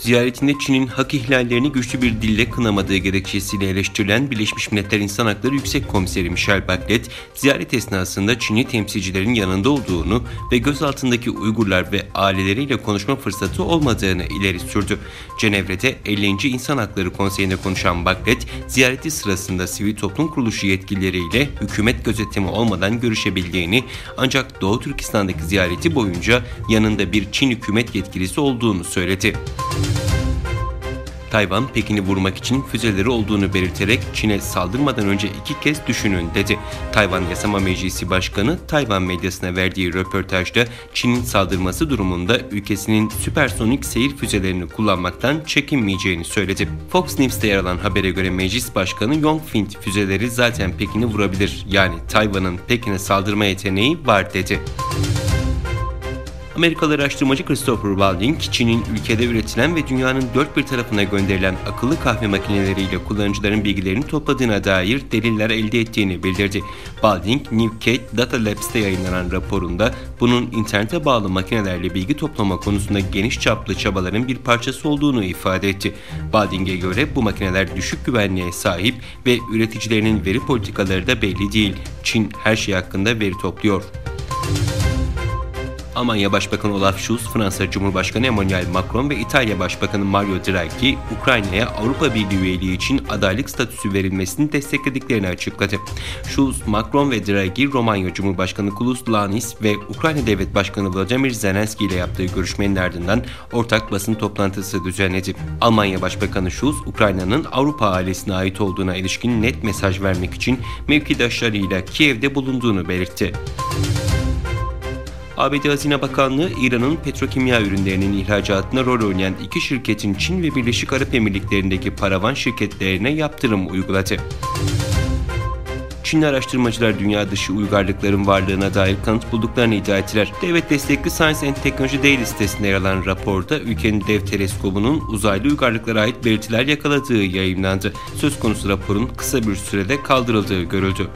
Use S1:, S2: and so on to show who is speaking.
S1: Ziyaretinde Çin'in hak ihlallerini güçlü bir dille kınamadığı gerekçesiyle eleştirilen Birleşmiş Milletler İnsan Hakları Yüksek Komiseri Michelle Bachelet, ziyaret esnasında Çinli temsilcilerin yanında olduğunu ve gözaltındaki Uygurlar ve aileleriyle konuşma fırsatı olmadığını ileri sürdü. Cenevre'de 50. İnsan Hakları Konseyi'nde konuşan Bachelet, ziyareti sırasında sivil toplum kuruluşu yetkilileriyle hükümet gözetimi olmadan görüşebildiğini, ancak Doğu Türkistan'daki ziyareti boyunca yanında bir Çin hükümet yetkilisi olduğunu söyledi. Tayvan, Pekin'i vurmak için füzeleri olduğunu belirterek Çin'e saldırmadan önce 2 kez düşünün dedi. Tayvan Yasama Meclisi Başkanı, Tayvan medyasına verdiği röportajda Çin'in saldırması durumunda ülkesinin süpersonik seyir füzelerini kullanmaktan çekinmeyeceğini söyledi. Fox News'te yer alan habere göre Meclis Başkanı Yongfeng füzeleri zaten Pekin'i vurabilir, yani Tayvan'ın Pekin'e saldırma yeteneği var dedi. Amerikalı araştırmacı Christopher Walding, Çin'in ülkede üretilen ve dünyanın dört bir tarafına gönderilen akıllı kahve makineleriyle kullanıcıların bilgilerini topladığına dair deliller elde ettiğini bildirdi. Walding, Newcate Data Labs'te yayınlanan raporunda bunun internete bağlı makinelerle bilgi toplama konusunda geniş çaplı çabaların bir parçası olduğunu ifade etti. Walding'e göre bu makineler düşük güvenliğe sahip ve üreticilerinin veri politikaları da belli değil. Çin her şey hakkında veri topluyor. Almanya Başbakanı Olaf Scholz, Fransa Cumhurbaşkanı Emmanuel Macron ve İtalya Başbakanı Mario Draghi, Ukrayna'ya Avrupa Birliği üyeliği için adaylık statüsü verilmesini desteklediklerini açıkladı. Scholz, Macron ve Draghi, Romanya Cumhurbaşkanı Klaus Iohannis ve Ukrayna Devlet Başkanı Volodymyr Zelenski ile yaptığı görüşmenin ardından ortak basın toplantısı düzenledi. Almanya Başbakanı Scholz, Ukrayna'nın Avrupa ailesine ait olduğuna ilişkin net mesaj vermek için mevkidaşlarıyla Kiev'de bulunduğunu belirtti. ABD Hazine Bakanlığı, İran'ın petrokimya ürünlerinin ihracatına rol oynayan 2 şirketin Çin ve Birleşik Arap Emirlikleri'ndeki paravan şirketlerine yaptırım uyguladı. Çinli araştırmacılar dünya dışı uygarlıkların varlığına dair kanıt bulduklarını iddia ettiler. Devlet destekli Science and Technology Daily sitesinde yer alan raporda ülkenin dev teleskobunun uzaylı uygarlıklara ait belirtiler yakaladığı yayımlandı. Söz konusu raporun kısa bir sürede kaldırıldığı görüldü.